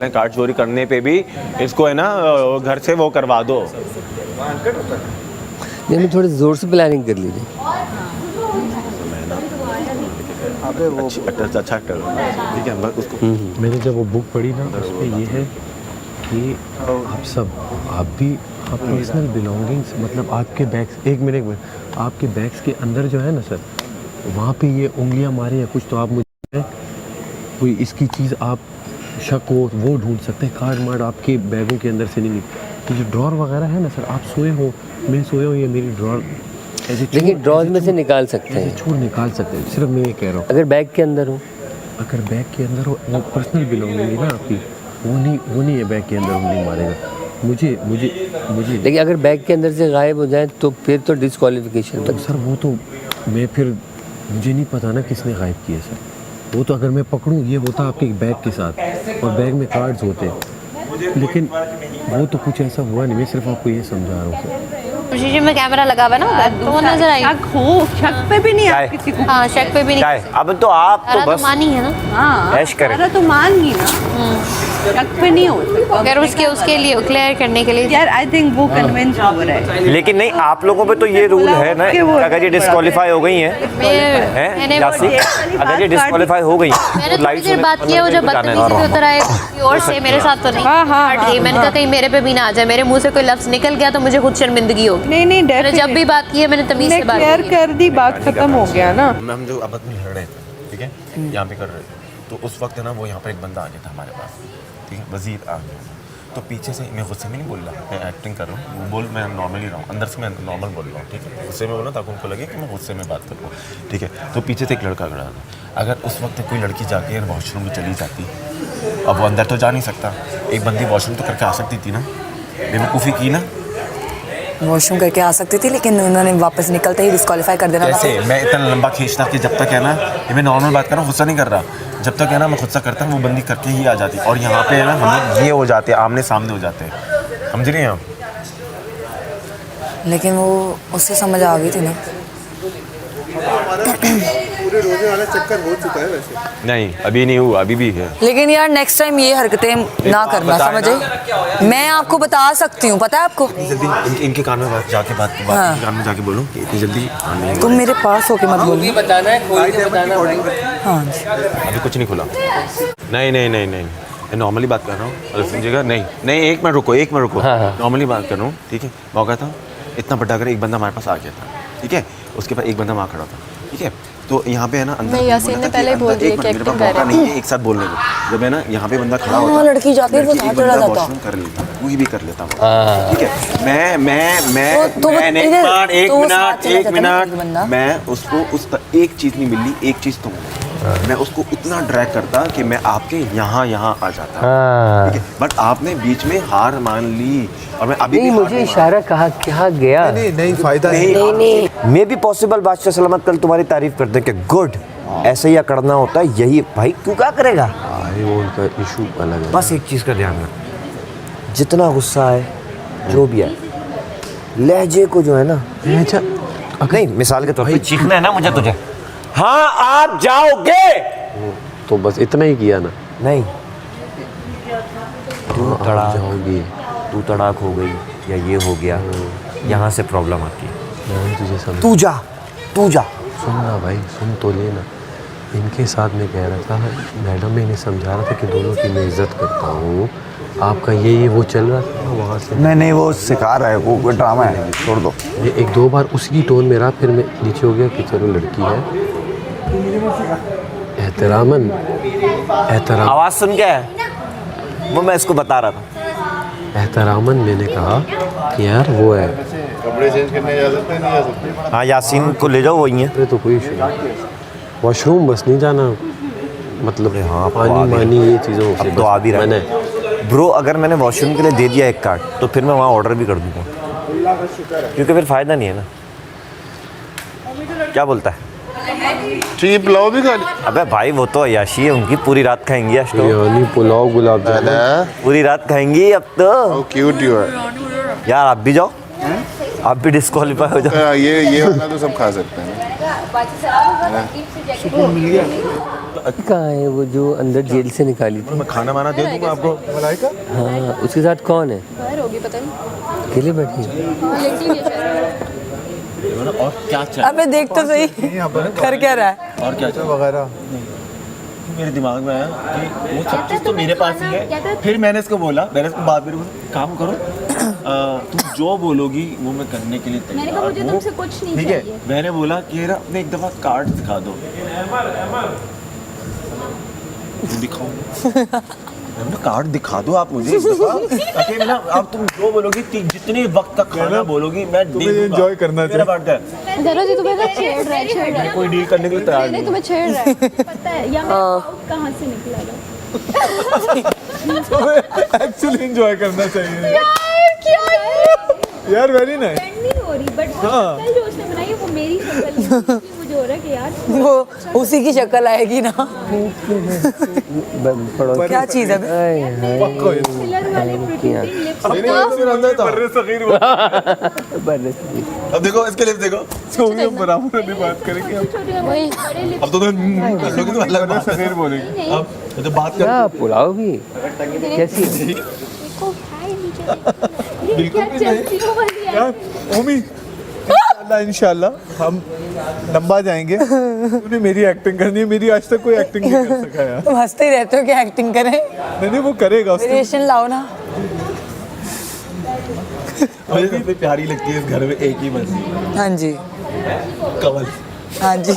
Card चोरी करने पे भी इसको है ना घर से वो करवा दो। नहीं, थोड़ी ज़ोर से प्लानिंग कर लीजिए। अच्छा ठीक है उसको। मैंने जब वो बुक पढ़ी ना उसमें ये है कि आप भी पर्सनल बिलोंगिंग्स मतलब आपके बैग्स एक मिनट आपके बैग्स के अंदर जो है ना सर वहाँ पे ये उंगलियाँ मारे या कुछ तो आप मुझे कोई इसकी चीज़ आप शक हो वो ढूंढ सकते हैं। कार्ड मार्ड आपके बैगों के अंदर से नहीं तो जो ड्रॉर वगैरह है ना सर आप सोए हो मैं सोया हूँ ये मेरी ड्रॉर लेकिन ड्रॉर में से निकाल सकते हैं छोड़ निकाल सकते हैं। सिर्फ मैं ये कह रहा हूँ अगर बैग के अंदर हो अगर बैग के अंदर हो वो पर्सनल बिलोंगिंग है ना आपकी वो नहीं है बैग के अंदर उंगली मारेगा मुझे लेकिन अगर बैग के अंदर से गायब हो जाए तो फिर तो डिस्क्वालिफिकेशन। तो सर वो तो मैं फिर मुझे नहीं पता ना किसने गायब किया सर। वो तो अगर मैं पकड़ूं ये होता आपके बैग के साथ और बैग में कार्ड्स होते लेकिन वो तो कुछ ऐसा हुआ नहीं। मैं सिर्फ आपको ये समझा रहा हूँ सर। शीशे में कैमरा लगा हुआ है ना तो वो नजर आई। शक पे भी नहीं आप किसी को। हाँ शक पे भी नहीं। अब तो आप तो बस मानी है ना। हाँ ऐश करें। सारा तो मान गई ना शक पे नहीं होता। अगर उसके लिए क्लियर करने के लिए यार आई थिंक वो कन्विंस हो रहा है। लेकिन नहीं आप लोगों पे तो ये रूल है ना अगर ये डिस्क्वालीफाई हो गई हैं अगर ये डिस्क्वालीफाई हो गई मैंने थोड़ी देर बात की है वो जब बदतमीजी से उतर आए और से मेरे साथ तो नहीं। मैंने कहा कहीं मेरे पे भी ना आ जाए मेरे मुंह से कोई लफ्ज निकल गया तो मुझे खुद शर्मिंदगी होगी। नहीं मैंने जब भी बात की है मैंने तमीज से बात क्लियर कर दी बात खत्म हो गया ना। हम जो आपस में लड़ रहे थे ठीक है यहाँ पे कर रहे थे तो उस वक्त है ना वो यहाँ पर एक बंदा आ गया था हमारे पास ठीक है वजीर आ गया तो पीछे से मैं गुस्से में नहीं बोल रहा मैं एक्टिंग कर रहा हूँ बोल मैं नॉर्मली रहा हूँ अंदर से मैं नॉर्मल बोल रहा हूँ ठीक है गुस्से में बोला ताकि उनको लगे कि मैं गुस्से में बात कर रहा हूँ ठीक है। तो पीछे से एक लड़का खड़ा था अगर उस वक्त कोई लड़की जाके वॉशरूम में चली जाती अब वो अंदर तो जा नहीं सकता एक बंदी वॉशरूम तो करके आ सकती थी ना बेवकूफ़ी की ना वॉशरूम करके आ सकती थी लेकिन उन्होंने वापस निकलते ही डिस्क्वालीफाई कर देना। कैसे मैं इतना लंबा खींचता कि जब तक है ना ये मैं नॉर्मल बात कर रहा हूँ गुस्सा नहीं कर रहा जब तक है ना मैं खुद सा करता हूँ वो बंदी करके ही आ जाती और यहाँ पे है ना हम लोग ये हो जाते हैं आमने सामने हो जाते हैं समझ रहे हैं आप। लेकिन वो उससे समझ आ गई थी ना। पूरे रोने वाला चक्कर हो चुका है वैसे। नहीं अभी नहीं हुआ अभी भी है। लेकिन यार नेक्स्ट टाइम ये हरकतें ना करना समझे। मैं आपको बता सकती हूँ पता है आपको। जल्दी इनके कान में जाके बात कान में जाके बोलो कि इतनी जल्दी तुम मेरे पास होके मत बोलो। बताना है खोल के बताना। हाँ अभी कुछ नहीं खुला। नहीं नॉर्मली बात कर रहा हूँ और समझेगा नहीं एक मिनट रुको नॉर्मली बात कर रहा हूँ ठीक है। मौका था इतना बड़ा अगर एक बंदा हमारे पास आ गया था ठीक है उसके बाद एक बंदा वहाँ खड़ा था ठीक है तो यहाँ पे है ना अंदर यासीन ने पहले बोल दिया कि एक्टिंग कर रहा नहीं है एक साथ बोलने को जब है ना यहाँ पे बंदा खड़ा होता लड़की जाती है वो साथ चला जाता वॉशरूम कर लेता कोई भी कर लेता ठीक है। मैं एक मिनट मैं उसको उस एक चीज़ नहीं मिली एक चीज़ तो मैं उसको इतना ड्रैग करता कि मैं आपके यहाँ आ जाता ठीक है बट आपने बीच में हार मान ली और मैं अभी नहीं मुझे इशारा कहा क्या गया नहीं फायदा नहीं मे भी पॉसिबल बादशाह सलामत कल तुम्हारी तारीफ करते हैं कि गुड ऐसे ही करना होता है यही भाई तू क्या करेगा उनका इशू अलग है। बस एक चीज़ का ध्यान रख जितना गुस्सा है जो भी है लहजे को जो है ना नहीं मिसाल के तौर पे चीखना है ना मुझे तुझे हाँ आप जाओगे तो बस इतना ही किया ना नहीं तू तड़ाक हो गई या ये हो गया यहाँ से प्रॉब्लम आती है। तुझे समझ तू जा सुन ना भाई सुन तो लेना इनके साथ में कह रहा था मैडम ने इन्हें समझा रहा था कि दोनों की मैं इज्जत करता हूँ आपका ये वो चल रहा था वहाँ से नहीं वो सिखा रहा है वो ड्रामा है छोड़ दो। ये एक दो बार उसी टोन में रहा फिर मैं नीचे हो गया कि चलो लड़की है एहतरामन आवाज़ सुन के है वो मैं इसको बता रहा था एहतरामन मैंने कहा कि यार वो है कपड़े चेंज करने जा सकते हैं नहीं जा सकते। हाँ यासीन को ले जाओ वही है अरे तो कोई इशू नहीं वॉशरूम बस नहीं जाना मतलब हाँ पानी मानी ये चीज़ों से तो आ भी रहा है ब्रो अगर मैंने वॉशरूम के लिए दे दिया एक कार्ड तो फिर मैं वहाँ ऑर्डर भी कर दूँगा क्योंकि फिर फ़ायदा नहीं है ना। क्या बोलता है ठीक पुलाव भी खा अबे भाई वो तो अय्याशी है उनकी पूरी रात खाएंगी आज तो बिरयानी पुलाव गुलाब जामुन पूरी रात खाएंगी अब तो क्यूट यू है यार आप भी जाओ आप भी डिस्क्वालीफाई हो जाओ। ये वाला तो सब खा सकते हैं। कहाँ है वो जो अंदर जेल से निकाली थी? मैं खाना वाना दे दूंगा आपको। हाँ, उसके साथ कौन है? अकेले बैठी है? और क्या चाहिए? अबे देख तो सही कर क्या रहा है। और क्या चाहिए वगैरह? मेरे दिमाग में आया कि वो सब चीज़ तो मेरे पास ही है। फिर मैंने इसको बोला, मैंने इसको बात मेरे काम करो, तुम जो बोलोगी वो मैं करने के लिए तैयार हूँ। मुझे तुमसे कुछ नहीं चाहिए। ठीक है, मैंने बोला कि ना अपने एक दफ़ा कार्ड दिखा दो। दिखाओ कार्ड दिखा दो आप मुझे एक दफ़ा, ताकि मैं ना आप तुम जो बोलोगी जितने वक्त तक खाना बोलोगी मैं एंजॉय करना चाहिए। जरा जी तुम्हें छेड़ रहा है कोई डील करने के लिए तैयार नहीं। तुम्हें छेड़ रहा है पता है या मैं कहाँ से निकला था। एक्चुअली एंजॉय करना चाहिए यार क्या यार। Very nice. नहीं हो रही बट शक्ल जो उसने बनाई है वो मेरी शक्ल है। मुझे हो रहा है कि यार वो उसी की शक्ल आएगी ना। क्या चीज़ है बे? फिलर वाले प्रोटीन लिप्स अब देखो इसके लिप्स देखो, बराबर अभी बात करेंगे अब तो लोग तो अलग बात फिर बोलेंगे। अब तो बात कर। क्या पुलाव भी कैसी? बिल्कुल भी नहीं यार ओमी इंशाल्लाह हम लंबा जाएंगे। तूने मेरी एक्टिंग करनी है, मेरी आज तक कोई एक्टिंग नहीं कर सका यार। तुम हंसते ही रहते हो कि एक्टिंग करें। नहीं वो करेगा उसके। वेरिएशन लाओ ना। मुझे सबसे प्यारी लगती है इस घर में एक ही बंदी, हाँ जी कमल। हाँ जी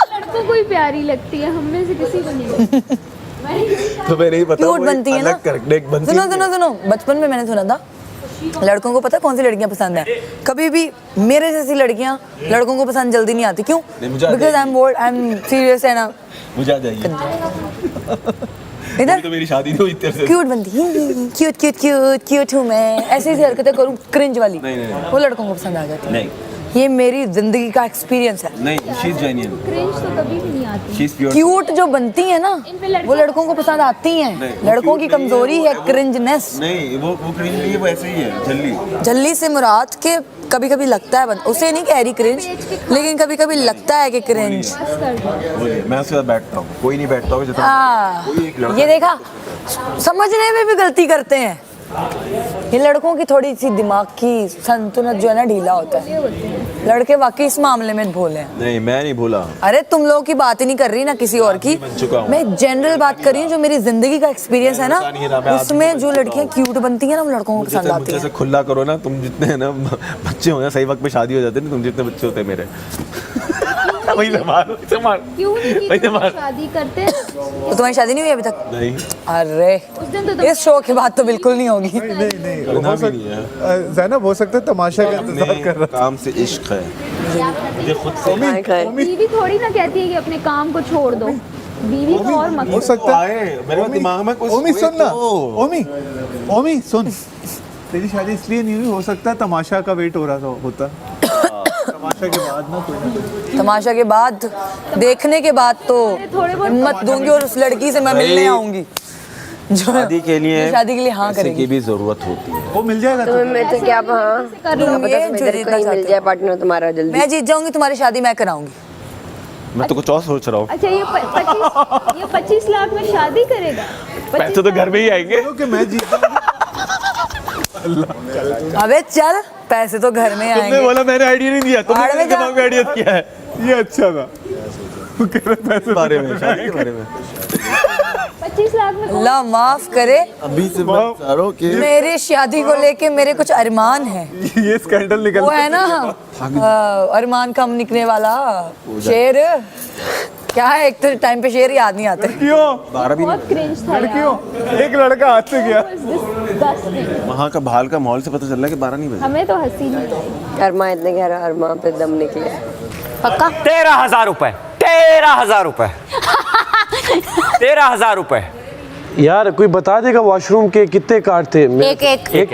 लड़कों को ही प्यारी लगती है, हम में से किसी को नहीं लगती। तो मैं नहीं पता क्यूट बनती है ना। सुनो सुनो सुनो, बचपन में मैंने सुना था लड़कों को पता है कौन सी लड़कियां पसंद है। कभी भी मेरे जैसी लड़कियां लड़कों को पसंद जल्दी नहीं आती। क्यों? Because I am bold, I am serious है ना। मुझे आ जाइए इधर तो मेरी शादी नहीं हुई तेरे से। क्यूट बनती है, क्यूट क्यूट क्यूट क्यूट हूँ मैं, ऐसी ऐसी हरकतें करूँ क्रिंज वाली, नहीं। वो लड़कों को पसंद आ जाती है। नहीं ये मेरी जिंदगी का एक्सपीरियंस है। नहीं, शी इज जेन्युइन, क्रिंज तो कभी भी नहीं आती। She is pure. क्यूट जो बनती है ना वो लड़कों को पसंद आती हैं। लड़कों की कमजोरी है क्रिंजनेस। नहीं वो क्रिंज नहीं है, वो ऐसे ही है जल्दी। जल्दी से मुराद के कभी कभी लगता है उसे नहीं कह रही क्रिंज, लेकिन कभी कभी लगता है कि क्रिंज। मैं उसके साथ बैठता हूँ, कोई नहीं बैठता होगा जितना ये देखा, समझने में भी गलती करते हैं। ये लड़कों की थोड़ी सी दिमाग की संतुलन जो है ना ढीला होता है। लड़के वाकई इस मामले में भोले हैं। नहीं मैं नहीं भूला। अरे तुम लोगों की बात ही नहीं कर रही ना किसी और की, मैं जनरल बात कर रही हूँ। जो मेरी जिंदगी का एक्सपीरियंस है ना, उसमें जो लड़कियां क्यूट बनती हैं ना वो लड़कों को पसंद आती है। खुला करो ना, तुम जितने है ना बच्चे हो ना सही वक्त पे शादी हो जाते हैं, तुम जितने बच्चे होते हैं मेरे वही संभाल क्यों नहीं शादी करते? तो तुम्हारी शादी नहीं हुई अभी तक? नहीं। अरे उस दिन तो इस शो के बाद तो बिल्कुल नहीं होगी। नहीं ज़ैनब हो सकता है तमाशा का इंतजार कर रहा। काम से इश्क है, मुझे खुद से। बीवी थोड़ी ना कहती है कि अपने काम को छोड़ दो, बीवी को और मत। हो सकता है मेरे दिमाग में कुछ ओमी सुन ना, ओमी सुन, तेरी शादी इसलिए नहीं हुई, हो सकता है तमाशा का वेट हो रहा होता। तमाशा के बाद ना कोई तमाशा के बाद देखने के बाद तो हिम्मत दूंगी और उस लड़की से मैं मिलने आऊंगी जो शादी के लिए हाँ पैसे करेगी। की भी जरूरत होती है। वो मिल जाएगा। मैं तो क्या मिल जाए पार्टनर तुम्हारा जल्दी। मैं जीत जाऊंगी, तुम्हारी शादी मैं कराऊंगी। मैं तो कुछ और सोच रहा हूँ। अच्छा ये 25 लाख में शादी करेगा? पैसे तो घर में ही आएंगे। मैं जीत अबे चल, पैसे तो घर में आएंगे। बोला मैंने आइडिया नहीं दिया, तुमने दिमाग में आइडिया किया है। ये अच्छा था पैसे बारे में, शादी के बारे में। 25 लाख में अल्लाह माफ करे, अभी से बात कि मेरी शादी को लेके मेरे कुछ अरमान हैं। ये स्कैंडल निकल वो है ना अरमान कम निकलने वाला शेर, क्या है, एक तो टाइम पे शेर याद नहीं आते। क्यों? बहुत क्रिंज था क्यों? एक लड़का हाथ से गया। वहाँ का भाल का माहौल से पता चल रहा है कि 12 नहीं बजे। हमें तो हंसी नहीं आई। अरमा इतने गहरा अरमा पे दम निकले। पक्का 13,000 रुपए, 13,000 रुपए, 13,000 रुपए। यार कोई बता देगा वॉशरूम के कितने कार्ड थे? एक एक एक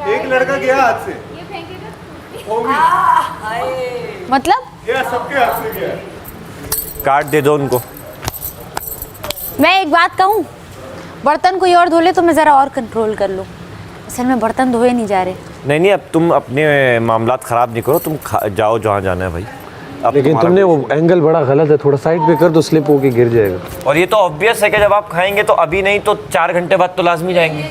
एक लड़का गया हाथ से, मतलब ये सबके हाथ से गया। कार्ड दे दो उनको। मैं एक बात कहूँ, बर्तन कोई और धो ले तो मैं ज़रा और कंट्रोल कर लूँ। असल में बर्तन धोए नहीं जा रहे। नहीं नहीं, अब तुम अपने मामलात ख़राब नहीं करो, तुम जाओ जहाँ जाना है भाई। अब लेकिन तुम्हारा तुमने वो एंगल बड़ा गलत है, थोड़ा साइड पे कर दो, स्लिप होके गिर जाएगा। और ये तो ऑब्वियस है कि जब आप खाएंगे तो अभी नहीं तो 4 घंटे बाद तो लाजमी जाएंगे,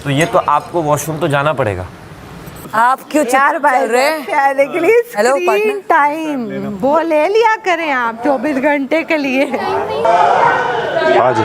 तो ये तो आपको वॉशरूम तो जाना पड़ेगा। आप क्यों चल रहे हैं? प्याले के लिए हेलो स्क्रीन पार्टनर, टाइम वो ले लिया करें आप 24 घंटे के लिए। हाँ जी